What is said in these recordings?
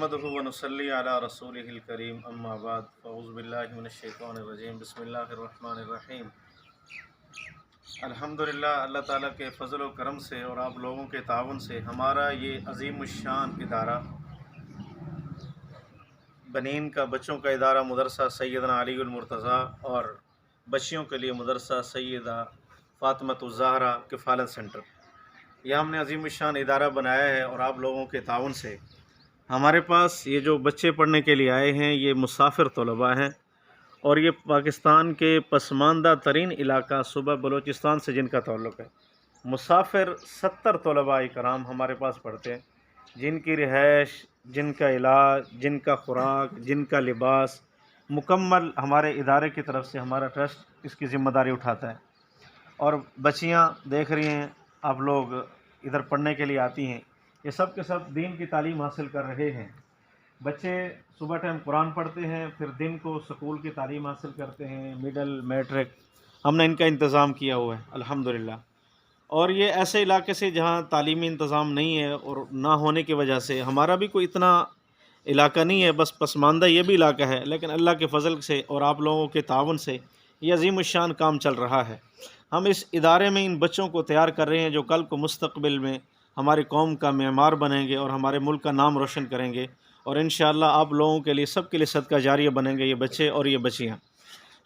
नहमदुहु व नुसल्ली अला रसूलिहिल करीम अम्मा बाद फ़अऊज़ु बिल्लाहि मिनश्शैतानिर रजीम बिस्मिल्लाहिर रहमानिर रहीम। अल्हम्दुलिल्लाह, अल्लाह ताला के फ़ज़ल व करम से और आप लोगों के ताउन से हमारा ये अज़ीमुश्शान इदारा, बनीन का बच्चों का इदारा मदरसा सैयदना अलीउल मुर्तज़ा और बच्चियों के लिए मदरसा सैयदा फ़ातिमतुज़ ज़हरा किफ़ालत सेंटर, यह हमने अज़ीमुश्शान इदारा बनाया है। और आप लोगों के ताउन से हमारे पास ये जो बच्चे पढ़ने के लिए आए हैं ये मुसाफिर तलबा हैं और ये पाकिस्तान के पसमानदा तरीन इलाका सूबा बलूचिस्तान से जिनका ताल्लुक़ है। मुसाफिर 70 तलबा इकराम हमारे पास पढ़ते हैं, जिनकी रिहाइश, जिनका इलाज, जिनका खुराक, जिनका लिबास मुकम्मल हमारे इदारे की तरफ से हमारा ट्रस्ट इसकी ज़िम्मेदारी उठाता है। और बच्चियाँ देख रही हैं, आप लोग इधर पढ़ने के लिए आती हैं, ये सब के सब दीन की तालीम हासिल कर रहे हैं। बच्चे सुबह टाइम कुरान पढ़ते हैं, फिर दिन को स्कूल की तालीम हासिल करते हैं, मिडल मैट्रिक हमने इनका इंतज़ाम किया हुआ है अल्हम्दुलिल्लाह। और ये ऐसे इलाके से जहाँ तालीमी इंतज़ाम नहीं है और ना होने की वजह से हमारा भी कोई इतना इलाका नहीं है, बस पसमानदा ये भी इलाका है, लेकिन अल्लाह के फ़ज़ल से और आप लोगों के तावन से ये अज़ीमुश्शान काम चल रहा है। हम इस इदारे में इन बच्चों को तैयार कर रहे हैं जो कल को मुस्तक़बिल में हमारी कौम का मेमार बनेंगे और हमारे मुल्क का नाम रोशन करेंगे। और इंशाअल्लाह आप लोगों के लिए, सब के लिए सदका जारिया बनेंगे ये बच्चे और ये बच्चियाँ।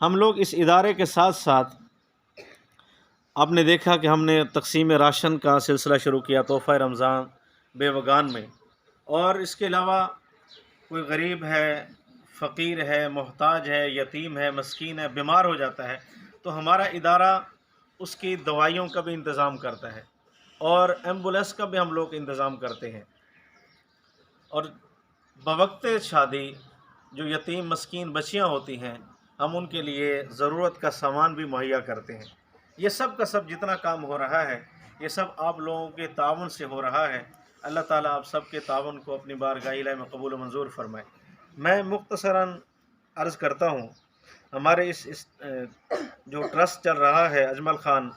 हम लोग इस इदारे के साथ साथ आपने देखा कि हमने तक़सीम राशन का सिलसिला शुरू किया तोहफ़ा रमज़ान बेवगान में। और इसके अलावा कोई गरीब है, फ़कीर है, मोहताज है, यतीम है, मस्कीन है, बीमार हो जाता है तो हमारा इदारा उसकी दवाइयों का भी इंतज़ाम करता है और एम्बुलेंस का भी हम लोग इंतज़ाम करते हैं। और बवक्ते शादी जो यतीम मस्कीन बच्चियाँ होती हैं, हम उनके लिए ज़रूरत का सामान भी मुहैया करते हैं। ये सब का सब जितना काम हो रहा है ये सब आप लोगों के ताउन से हो रहा है। अल्लाह ताला आप सब के ताउन को अपनी बारगाह इलाही में कबूल व मंजूर फरमाए। मैं मुख्तसरन अर्ज़ करता हूँ, हमारे इस जो ट्रस्ट चल रहा है अजमल ख़ान